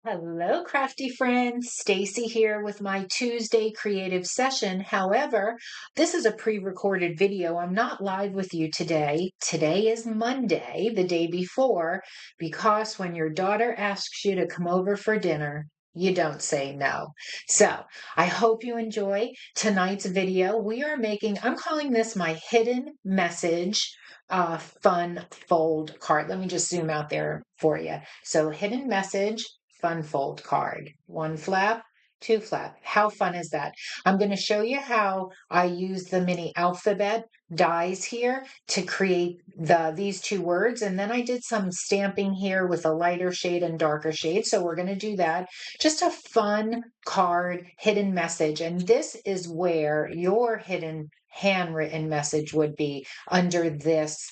Hello, crafty friends. Stacy here with my Tuesday creative session. However, this is a pre-recorded video. I'm not live with you today. Today is Monday, the day before, because when your daughter asks you to come over for dinner, you don't say no. So I hope you enjoy tonight's video. I'm calling this my hidden message fun fold card. Let me just zoom out there for you. So hidden message fun fold card. One flap, two flap. How fun is that? I'm going to show you how I use the mini alphabet dies here to create these two words. And then I did some stamping here with a lighter shade and darker shade. So we're going to do that. Just a fun card, hidden message. And this is where your hidden handwritten message would be under this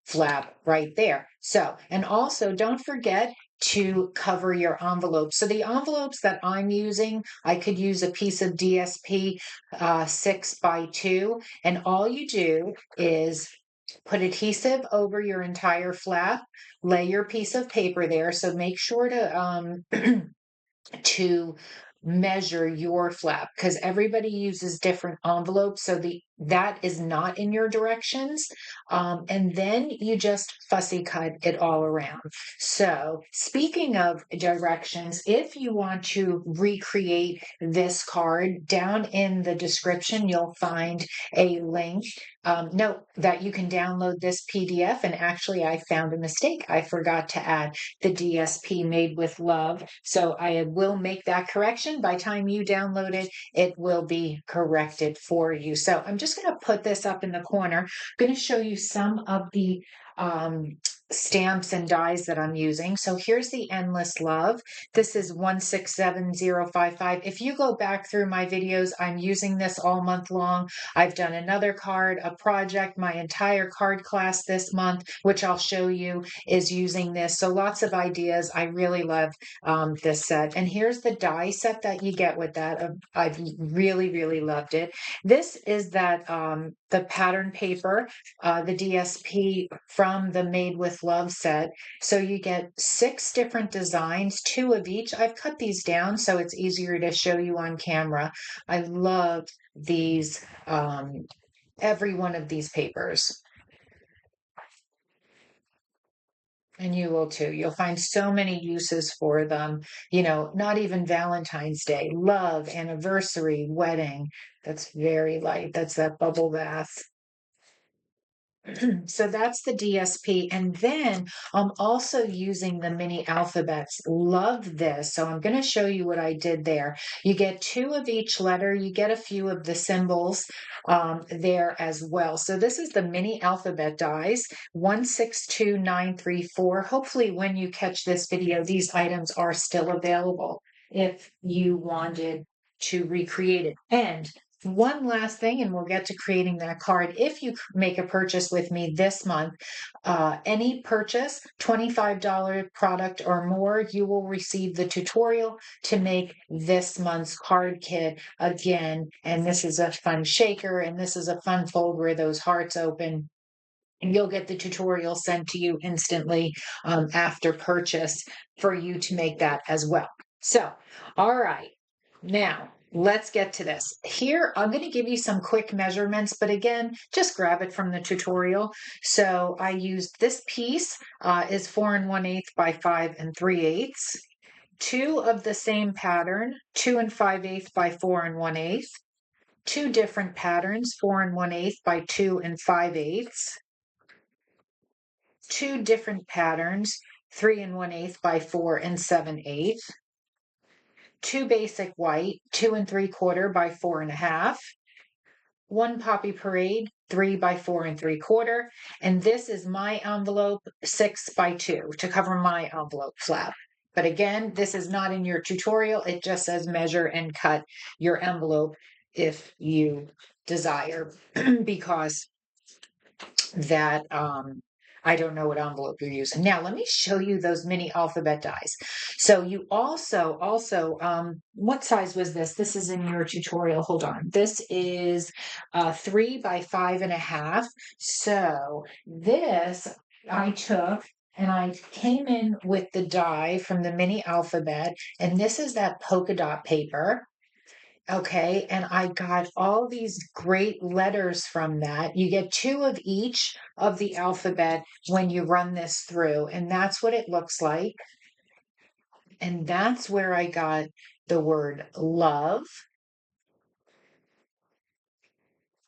flap right there. So, and also don't forget to cover your envelope. So the envelopes that I'm using, I could use a piece of DSP 6x2, and all you do is put adhesive over your entire flap, lay your piece of paper there. So make sure to to measure your flap because everybody uses different envelopes, so that is not in your directions, and then you just fussy cut it all around. So speaking of directions, if you want to recreate this card, down in the description you'll find a link. Note that you can download this PDF, and actually I found a mistake. I forgot to add the DSP made with love. So I will make that correction. By the time you download it, it will be corrected for you. So I'm just going to put this up in the corner. I'm going to show you some of the stamps and dies that I'm using. So here's the Endless Love. This is 167055. If you go back through my videos, I'm using this all month long. I've done another card, a project, my entire card class this month, which I'll show you, is using this. So lots of ideas. I really love this set. And here's the die set that you get with that. I've really, really loved it. This is that the pattern paper, the DSP from the Made with Love set. So you get 6 different designs, 2 of each. I've cut these down so it's easier to show you on camera. I love these, every one of these papers. And you will too. You'll find so many uses for them. Not even Valentine's Day, love, anniversary, wedding. That's very light. That's that bubble bath. So that's the DSP. And then I'm also using the mini alphabets. Love this. So I'm going to show you what I did there. You get 2 of each letter. You get a few of the symbols there as well. So this is the mini alphabet dies, 162934. Hopefully when you catch this video, these items are still available if you wanted to recreate it. And one last thing, and we'll get to creating that card. If you make a purchase with me this month, any purchase, $25 product or more, you will receive the tutorial to make this month's card kit again. And this is a fun shaker, and this is a fun fold where those hearts open. And you'll get the tutorial sent to you instantly after purchase for you to make that as well. So, all right. Now, let's get to this. Here, I'm going to give you some quick measurements, but again, just grab it from the tutorial. So I used this piece is 4 1/8 by 5 3/8. 2 of the same pattern, 2 5/8 by 4 1/8. 2 different patterns, 4 1/8 by 2 5/8. 2 different patterns, 3 1/8 by 4 7/8. 2 basic white, 2 3/4 by 4 1/2. 1 Poppy Parade, 3 by 4 3/4. And this is my envelope, 6 by 2, to cover my envelope flap. But again, this is not in your tutorial. It just says measure and cut your envelope if you desire, because that I don't know what envelope you're using. Now, let me show you those mini alphabet dies. So you also, what size was this? This is in your tutorial. Hold on. This is 3 by 5 1/2. So this I took And I came in with the die from the mini alphabet, and this is that polka dot paper. Okay, and I got all these great letters from that. You get two of each of the alphabet when you run this through, and that's what it looks like. And that's where I got the word love,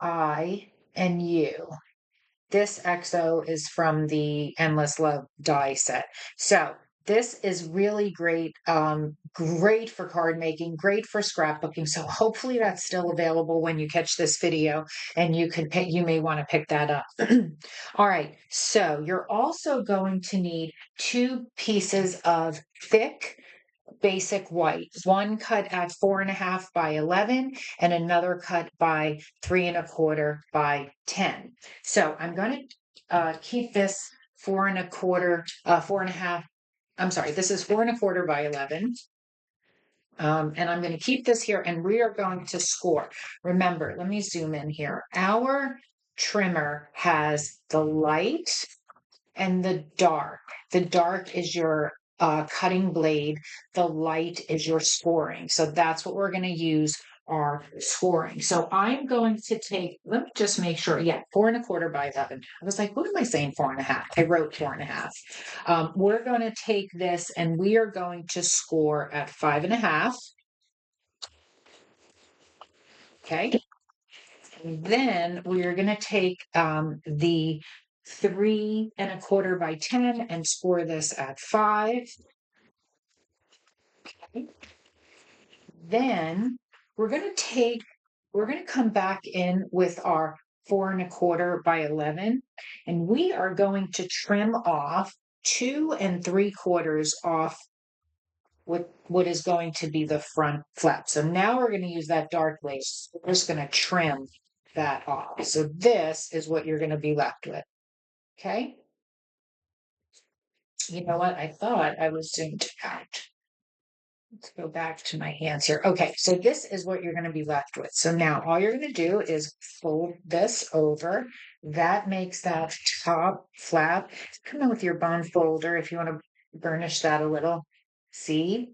I, and you. This XO is from the Endless Love die set. So this is really great, great for card making, great for scrapbooking. So hopefully that's still available when you catch this video, and you can pick, you may want to pick that up. All right, so you're also going to need 2 pieces of thick basic white, one cut at 4.5 by 11 and another cut by 3.25 by 10. So I'm going to keep this 4.25, 4.5. I'm sorry, this is 4.25 by 11. And I'm going to keep this here, and we are going to score. Remember, let me zoom in here. Our trimmer has the light and the dark. The dark is your cutting blade. The light is your scoring. So that's what we're going to use our scoring. So I'm going to take, let me just make sure. Yeah, 4.25 by 11. I was like, what am I saying? 4.5. I wrote 4.5. We're going to take this, and we are going to score at 5.5. Okay. And then we're going to take the 3.25 by 10 and score this at 5. Okay. Then we're going to come back in with our 4.25 by 11, and we are going to trim off 2 3/4 off what is going to be the front flap. So now we're going to use that dark lace. We're just going to trim that off. So this is what you're going to be left with. Okay. You know what? I thought I was zoomed out. Let's go back to my hands here. Okay, so this is what you're going to be left with. So now all you're going to do is fold this over. That makes that top flap. Come in with your bone folder if you want to burnish that a little. See?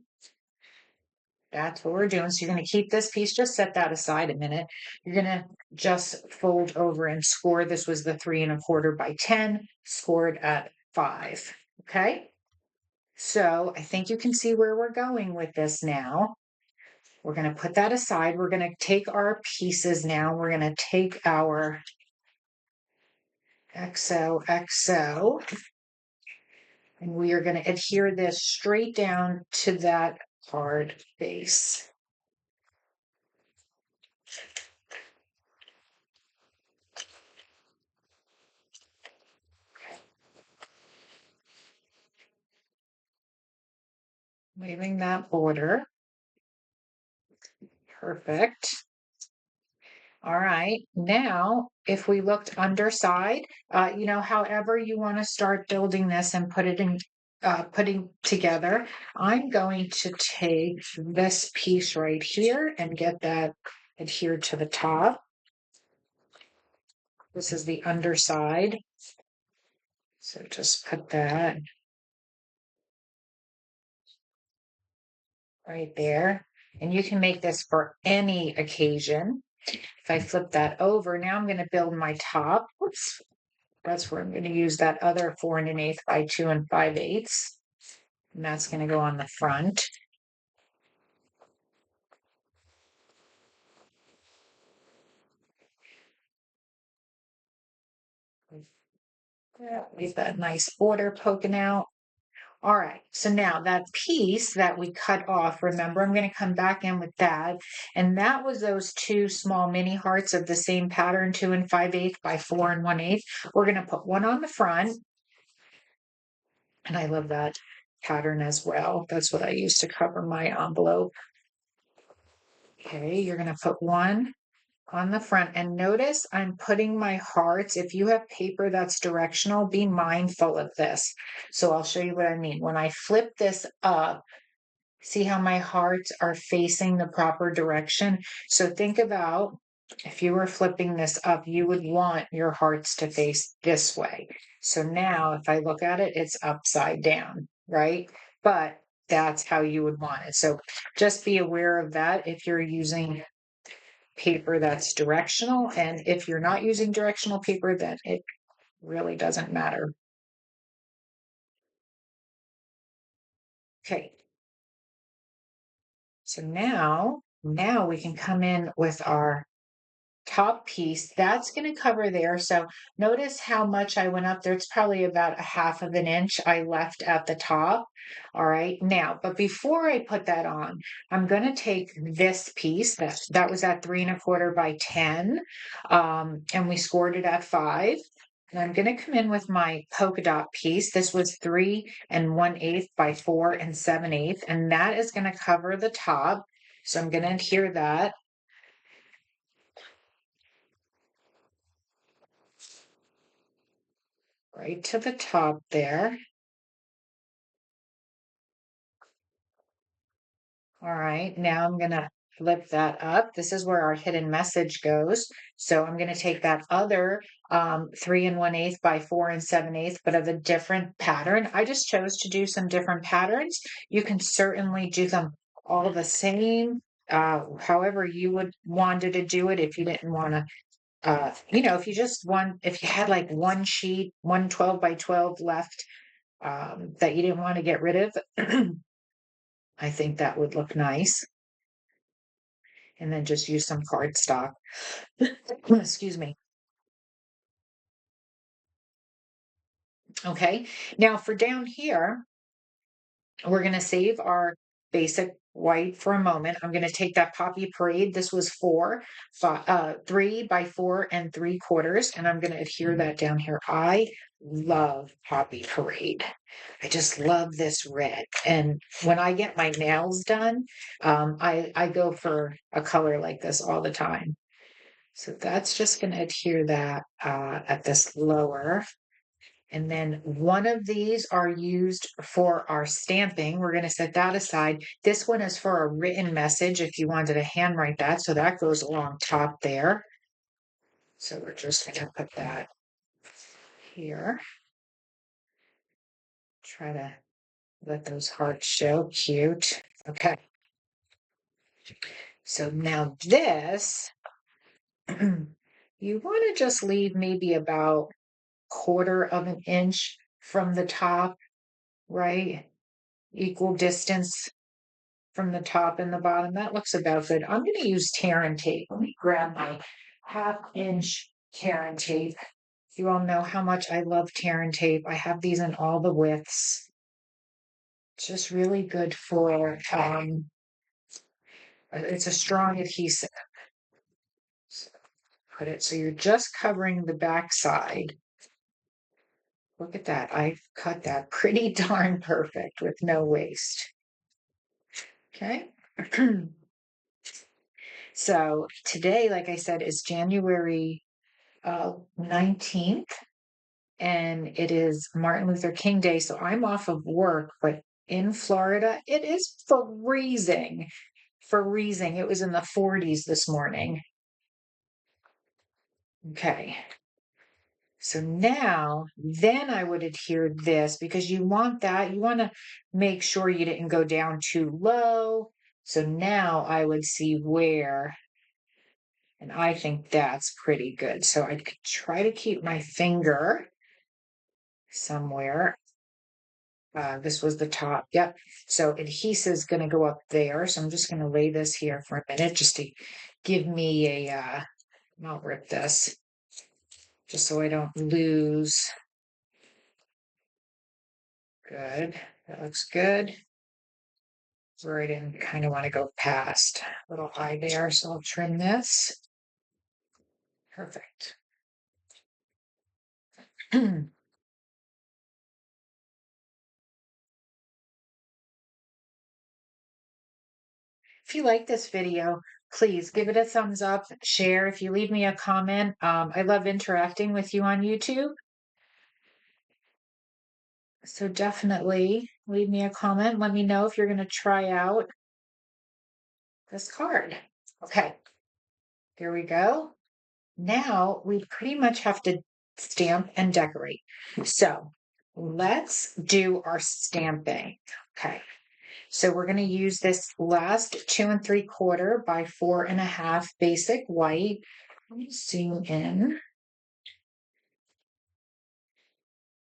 That's what we're doing. So you're going to keep this piece, just set that aside a minute. You're going to just fold over and score. This was the 3.25 by 10, scored at 5. Okay. So I think you can see where we're going with this now. We're going to put that aside. We're going to take our pieces now. We're going to take our XOXO, and we are going to adhere this straight down to that card base. Leaving that border. Perfect. All right. Now, if we looked underside, however you want to start building this and put it in, putting together, I'm going to take this piece right here and get that adhered to the top. This is the underside. So just put that right there. And you can make this for any occasion. If I flip that over, now I'm going to build my top. Oops. That's where I'm going to use that other 4 1/8 by 2 5/8. And that's going to go on the front. Leave that nice border poking out. All right, so now that piece that we cut off, remember, I'm going to come back in with that. And that was those 2 small mini hearts of the same pattern, 2 5/8 by 4 1/8. We're going to put one on the front. And I love that pattern as well. That's what I use to cover my envelope. Okay, you're going to put one on the front, and notice I'm putting my hearts. If you have paper that's directional, be mindful of this. So I'll show you what I mean. When I flip this up, see how my hearts are facing the proper direction? So think about If you were flipping this up, you would want your hearts to face this way. So now if I look at it, it's upside down, right? But that's how you would want it. So just be aware of that if you're using paper that's directional. And if you're not using directional paper, then it really doesn't matter. Okay. So now we can come in with our top piece. That's going to cover there. So notice how much I went up there. It's probably about a half of an inch I left at the top. All right. Now, but before I put that on, I'm going to take this piece that was at 3¼ by 10. And we scored it at 5. And I'm going to come in with my polka dot piece. This was 3 1/8 by 4 7/8. And that is going to cover the top. So I'm going to adhere that. Right to the top there. All right, now I'm gonna flip that up. This is where our hidden message goes. So I'm gonna take that other 3 1/8 by 4 7/8, but of a different pattern. I just chose to do some different patterns. You can certainly do them all the same, however you would wanted to do it if you didn't want to if you just want, if you had like one sheet, 112 by 12 left, that you didn't want to get rid of, I think that would look nice. And then just use some cardstock. Excuse me. Okay. Now for down here, we're going to save our basic white for a moment. I'm going to take that Poppy Parade. This was 3 by 4 3/4, and I'm going to adhere that down here. I love Poppy Parade. I just love this red. And when I get my nails done, I go for a color like this all the time. So that's just going to adhere that at this lower. And then one of these are used for our stamping. We're going to set that aside. This one is for a written message if you wanted to handwrite that. So that goes along top there. So we're just going to put that here. Try to let those hearts show. Cute. Okay. So now this, you want to just leave maybe about 1/4 inch from the top, right? Equal distance from the top and the bottom. That looks about good. I'm going to use tear and tape. Let me grab my 1/2 inch tear and tape. You all know how much I love tear and tape. I have these in all the widths. It's just really good for, it's a strong adhesive. So put it, so you're just covering the back side. Look at that. I cut that pretty darn perfect with no waste. Okay. So today, like I said, is January 19th, and it is Martin Luther King Day. So I'm off of work, but in Florida, it is freezing. Freezing. It was in the 40s this morning. Okay. So now, then I would adhere this because you want that. You want to make sure you didn't go down too low. So now I would see where, and I think that's pretty good. So I could try to keep my finger somewhere. This was the top. Yep. So adhesive is going to go up there. So I'm just going to lay this here for a minute just to give me a, I'll rip this just so I don't lose. Good. That looks good. Where I didn't kind of want to go past. A little high there. So I'll trim this. Perfect. If you like this video, please give it a thumbs up, share. If you leave me a comment, I love interacting with you on YouTube. So definitely leave me a comment. Let me know if you're going to try out this card. Okay. There we go. Now we pretty much have to stamp and decorate. So let's do our stamping. Okay. So we're going to use this last 2 3/4 by 4.5 basic white. Let me zoom in.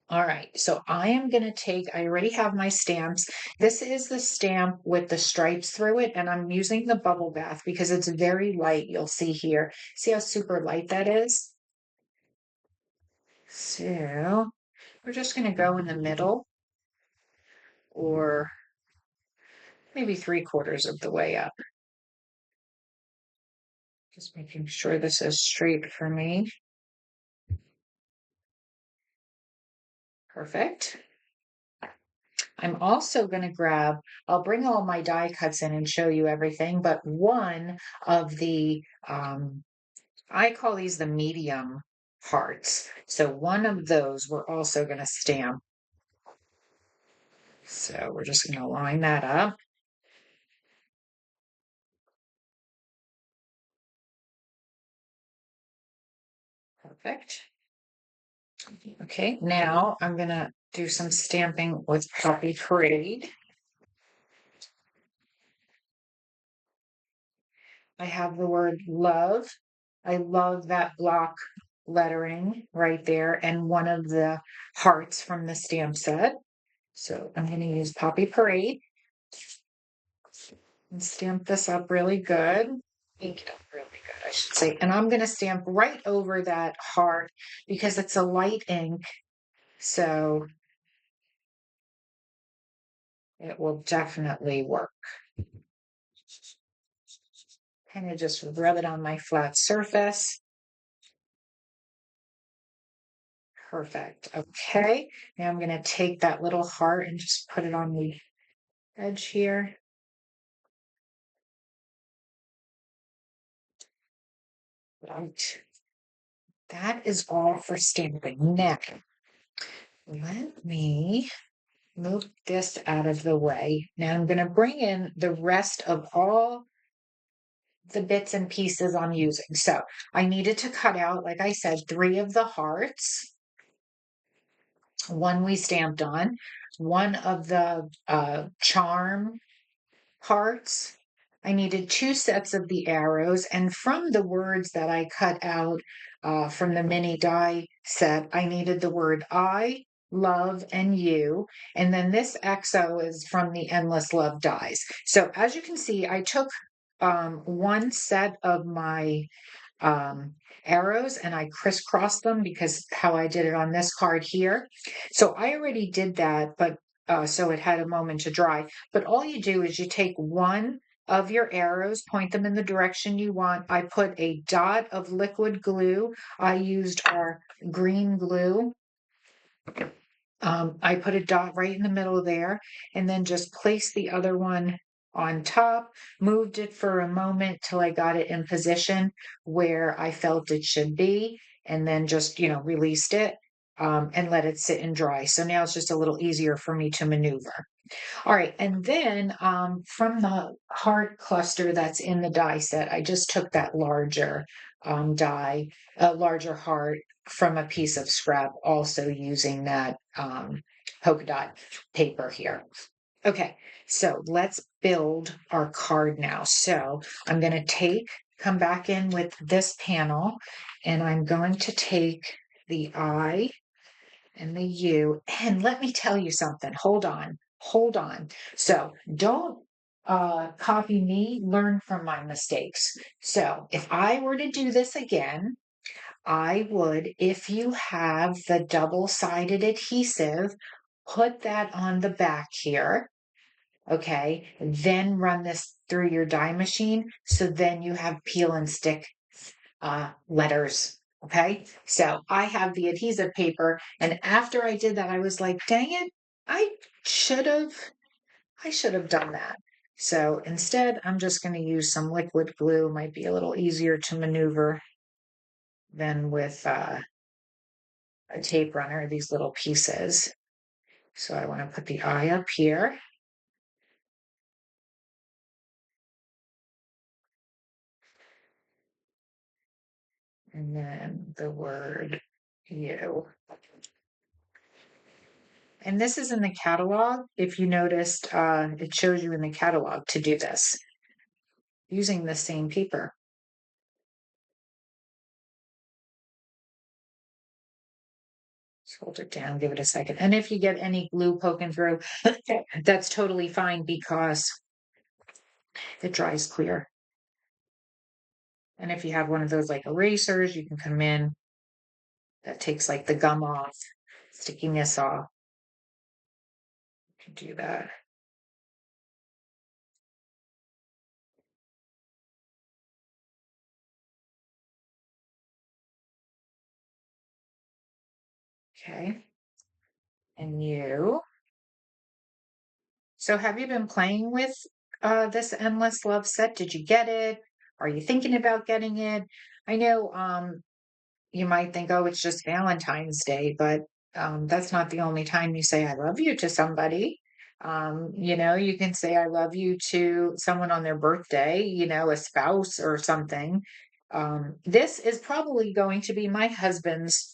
All right, so I am going to take, I already have my stamps. This is the stamp with the stripes through it, and I'm using the bubble bath because it's very light. You'll see here. See how super light that is? So we're just going to go in the middle or maybe 3/4 of the way up. Just making sure this is straight for me. Perfect. I'm also going to grab, I'll bring all my die cuts in and show you everything, but one of the, I call these the medium hearts. So one of those we're also going to stamp. So we're just going to line that up. Perfect. Okay, now I'm going to do some stamping with Puppy Parade. I have the word love. I love that block lettering right there and one of the hearts from the stamp set. So I'm going to use Poppy Parade and stamp this up really good. Ink it up really good, I should say. And I'm going to stamp right over that heart because it's a light ink. So it will definitely work. Kind of just rub it on my flat surface. Perfect. Okay. Now I'm going to take that little heart and just put it on the edge here. Right. That is all for stamping. Now, let me move this out of the way. Now I'm going to bring in the rest of all the bits and pieces I'm using. So I needed to cut out, like I said, 3 of the hearts. One we stamped on, one of the charm hearts. I needed 2 sets of the arrows, and from the words that I cut out from the mini die set, I needed the word I, love, and you. And then this XO is from the Endless Love dies. So as you can see, I took one set of my um, arrows and I crisscrossed them because how I did it on this card here. So I already did that, but so it had a moment to dry. But all you do is you take one of your arrows, point them in the direction you want. I put a dot of liquid glue. I used our green glue. I put a dot right in the middle there and then just placed the other one on top, moved it for a moment till I got it in position where I felt it should be, and then just, released it and let it sit and dry. So now it's just a little easier for me to maneuver. All right, and then from the heart cluster that's in the die set, I just took that larger die, a larger heart from a piece of scrap, also using that polka dot paper here. Okay, so let's build our card now. So I'm going to come back in with this panel, and I'm going to take the I and the U. And let me tell you something. Hold on. Hold on. So don't copy me, learn from my mistakes. So if I were to do this again, I would, if you have the double-sided adhesive, put that on the back here. Okay. Then run this through your die machine. So then you have peel and stick letters. Okay. So I have the adhesive paper. And after I did that, I was like, dang it, I should have, I should have done that. So instead, I'm just going to use some liquid glue. Might be a little easier to maneuver than with a tape runner, these little pieces. So I want to put the eye up here. and then the word you. And this is in the catalog. If you noticed, it shows you in the catalog to do this using the same paper. Just hold it down, give it a second. And if you get any glue poking through, that's totally fine because it dries clear. And if you have one of those like erasers, you can come in, that takes like the gum off, stickiness off. You can do that. Okay. And you. So have you been playing with this Endless Love set? Did you get it? Are you thinking about getting it? I know you might think, oh, it's just Valentine's Day, but that's not the only time you say I love you to somebody. You can say I love you to someone on their birthday, a spouse or something. This is probably going to be my husband's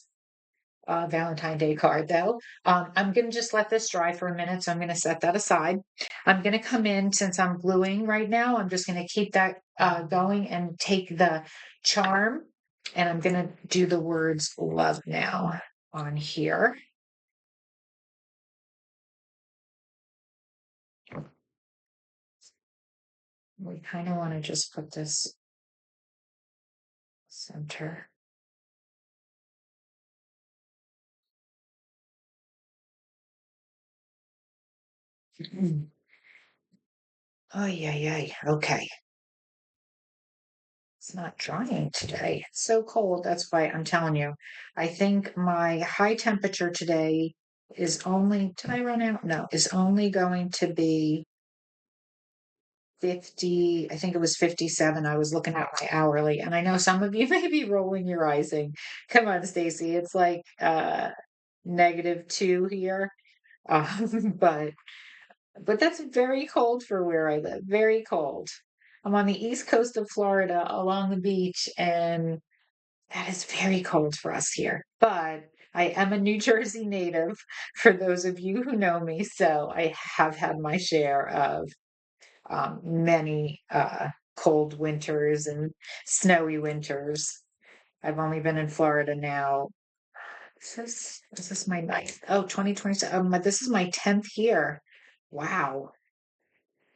Valentine Day card, though. I'm going to just let this dry for a minute, so I'm going to set that aside. I'm going to come in, since I'm gluing right now, I'm just going to keep that going and take the charm, and I'm going to do the words love now on here. We kind of want to just put this center. Oh, yeah. Okay. It's not drying today. It's so cold. That's why I'm telling you. I think my high temperature today is only, did I run out? No, is only going to be 50. I think it was 57. I was looking at my hourly, and I know some of you may be rolling your eyes saying, come on, Stacy, it's like -2 here. But that's very cold for where I live. Very cold. I'm on the east coast of Florida along the beach, and that is very cold for us here. But I am a New Jersey native, for those of you who know me, so I have had my share of many cold winters and snowy winters. I've only been in Florida now. Is this my ninth? Oh, 2027. This is my 10th year. Wow.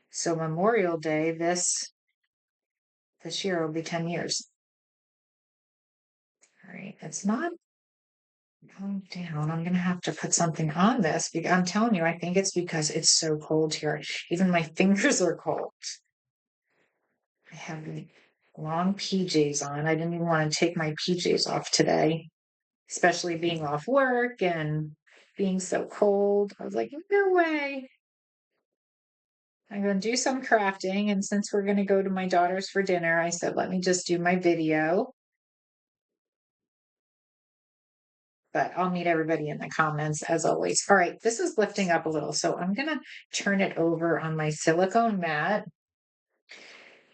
So Memorial Day this year will be 10 years. All right. It's not going down. I'm gonna have to put something on this because I'm telling you, I think it's because it's so cold here. Even my fingers are cold. I have long PJs on. I didn't even want to take my PJs off today, especially being off work and being so cold. I was like, no way. I'm going to do some crafting. And since we're going to go to my daughter's for dinner, I said, let me just do my video. But I'll meet everybody in the comments as always. All right, this is lifting up a little. So I'm going to turn it over on my silicone mat.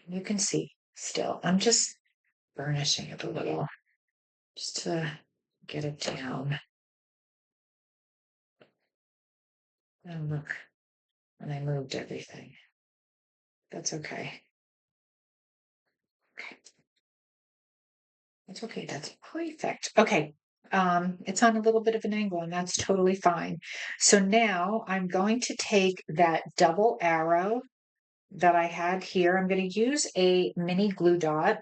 You can see still, I'm just burnishing it a little just to get it down. And look, and I moved everything. That's okay. Okay. That's okay. That's perfect. Okay. It's on a little bit of an angle, and that's totally fine. So now I'm going to take that double arrow that I had here. I'm going to use a mini glue dot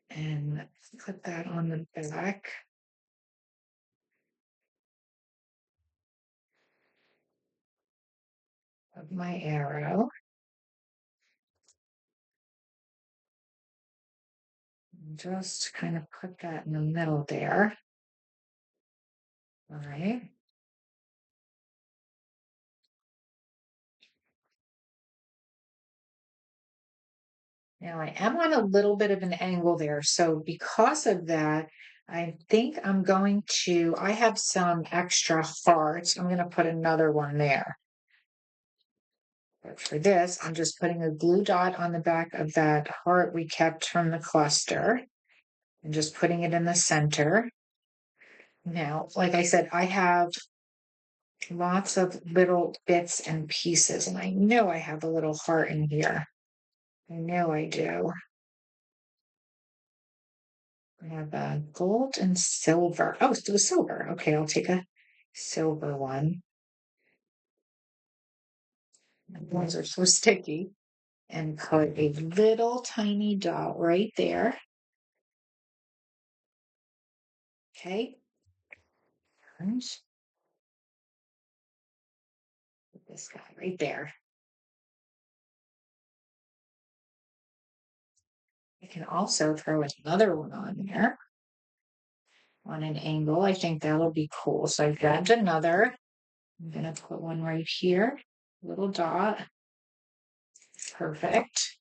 and put that on the back of my arrow. Just kind of put that in the middle there. All right. Now I am on a little bit of an angle there. So because of that, I think I have some extra hearts. I'm going to put another one there. But for this, I'm just putting a glue dot on the back of that heart we kept from the cluster and just putting it in the center. Now, like I said, I have lots of little bits and pieces, and I know I have a little heart in here. I know I do. I have a gold and silver. Oh, it was silver. Okay, I'll take a silver one. Ones are so sticky. And put a little tiny dot right there. Okay. And put this guy right there. I can also throw another one on there on an angle. I think that'll be cool. So I grabbed another. I'm going to put one right here. Little dot. Perfect.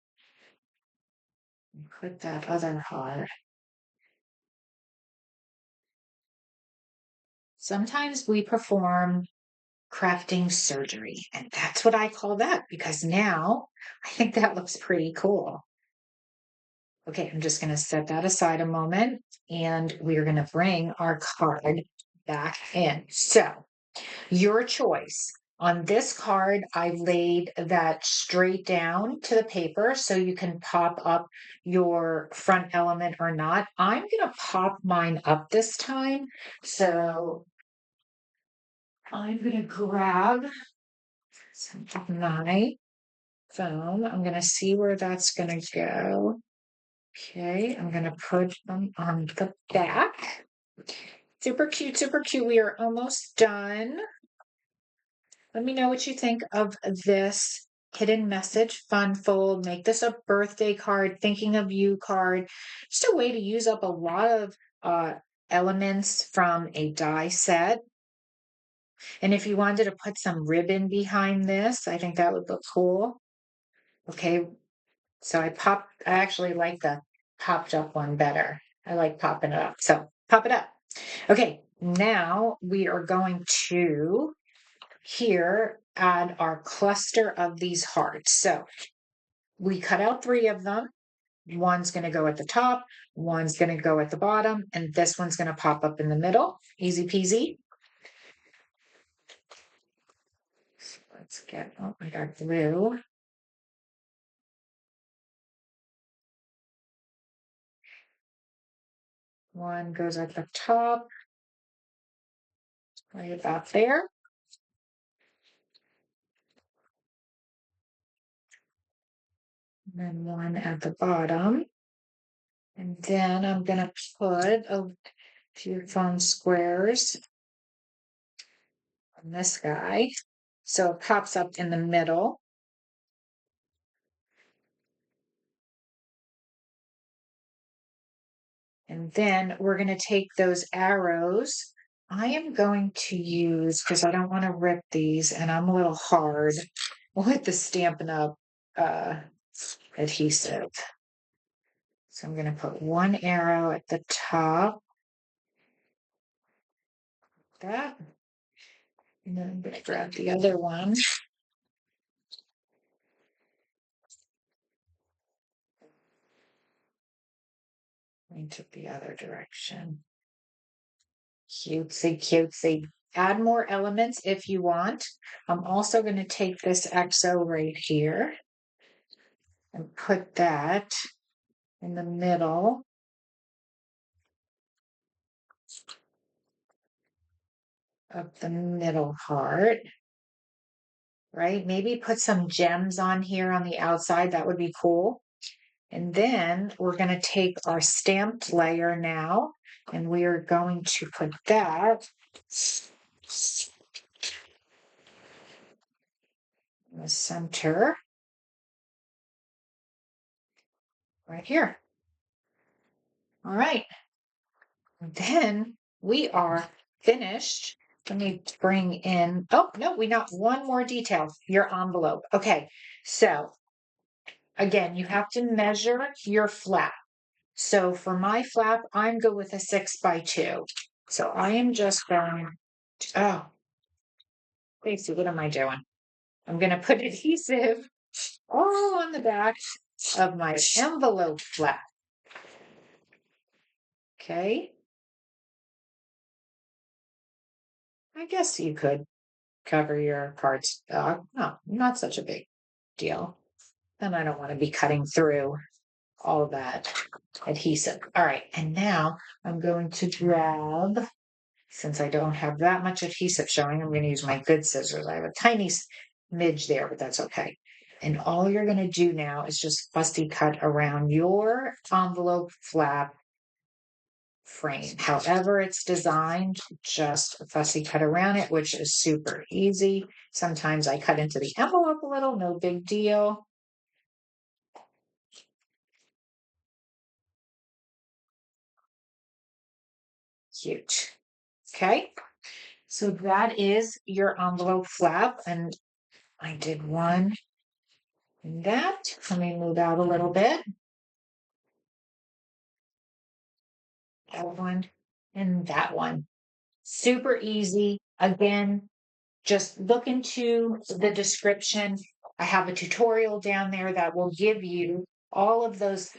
And put that other heart. Sometimes we perform crafting surgery, and that's what I call that because now I think that looks pretty cool. Okay, I'm just going to set that aside a moment and we're going to bring our card back in. So, your choice. On this card, I laid that straight down to the paper so you can pop up your front element or not. I'm going to pop mine up this time. So, I'm going to grab some of my foam. I'm going to see where that's going to go. Okay, I'm going to put them on the back. Super cute, super cute. We are almost done. Let me know what you think of this hidden message fun fold. Make this a birthday card, thinking of you card. Just a way to use up a lot of elements from a die set. And if you wanted to put some ribbon behind this, I think that would look cool. Okay, so I actually like the popped up one better. I like popping it up. So pop it up. Okay, now we are going to here add our cluster of these hearts. So we cut out 3 of them. One's going to go at the top, one's going to go at the bottom, and this one's going to pop up in the middle. Easy peasy. So let's get, oh, I got glue. One goes at the top, right about there. And then one at the bottom. And then I'm going to put a few foam squares on this guy. So it pops up in the middle. And then we're going to take those arrows. I am going to use, because I don't want to rip these, and I'm a little hard with the Stampin' Up adhesive. So I'm going to put one arrow at the top. Like that. And then I'm going to grab the other one. Point it the other direction. Cutesy, cutesy. Add more elements if you want. I'm also going to take this XO right here and put that in the middle of the middle heart, right? Maybe put some gems on here on the outside. That would be cool. And then we're going to take our stamped layer now, and we are going to put that in the center right here. All right. And then we are finished. Let me bring in, oh, no, we got one more detail, your envelope. Okay, so again, you have to measure your flap. So for my flap, I'm good with a 6x2. So I am just going to, oh, Stacey, what am I doing? I'm going to put adhesive all on the back of my envelope flap. Okay. I guess you could cover your cardstock. No, not such a big deal. And I don't want to be cutting through all that adhesive. All right. And now I'm going to grab, since I don't have that much adhesive showing, I'm going to use my good scissors. I have a tiny smidge there, but that's okay. And all you're going to do now is just fussy cut around your envelope flap frame. However it's designed, just fussy cut around it, which is super easy. Sometimes I cut into the envelope a little, no big deal. Cute. Okay, so that is your envelope flap, and I did one in that. Let me move out a little bit. That one and that one. Super easy. Again, just look into the description. I have a tutorial down there that will give you all of those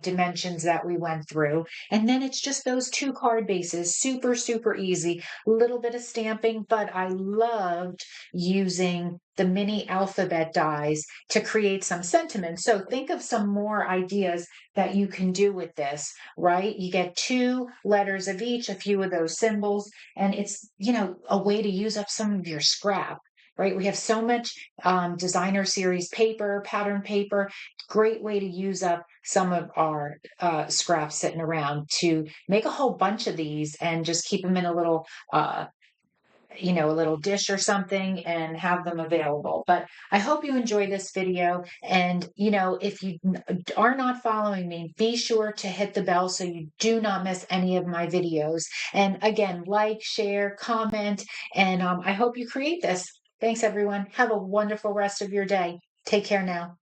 dimensions that we went through. And then it's just those two card bases. Super, super easy. A little bit of stamping, but I loved using the mini alphabet dies to create some sentiment. So think of some more ideas that you can do with this, right? You get 2 letters of each, a few of those symbols, and it's, a way to use up some of your scrap, right? We have so much designer series paper, pattern paper. Great way to use up some of our scraps sitting around to make a whole bunch of these and just keep them in a little a little dish or something and have them available. But I hope you enjoy this video. And, if you are not following me, be sure to hit the bell so you do not miss any of my videos. And again, like, share, comment, and I hope you create this. Thanks, everyone. Have a wonderful rest of your day. Take care now.